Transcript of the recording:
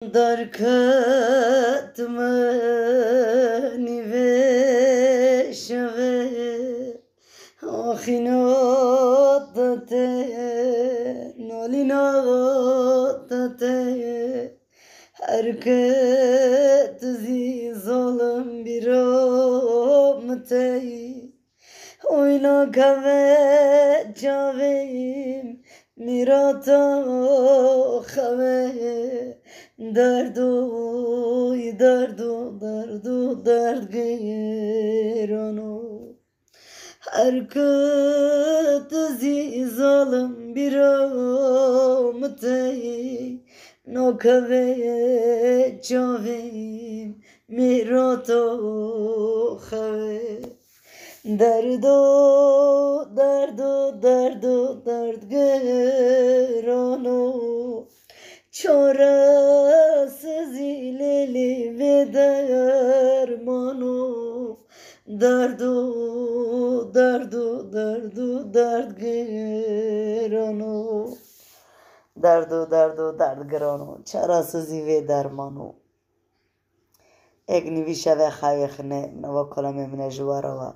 در کتمنی وشوه آخینات نالینات حرکت زی ظالم بیرامته oyna kave cavim mirata khave dardo dard gerano harkat zi zalim biramte no kave cavim mirata khave درد گرانو چاره‌سازی لیلی و درمانو درد گرانو درد گرانو چاره‌سازی و درمانو اگنی ویشه و خواهی خنه نوا کلمه من جوارا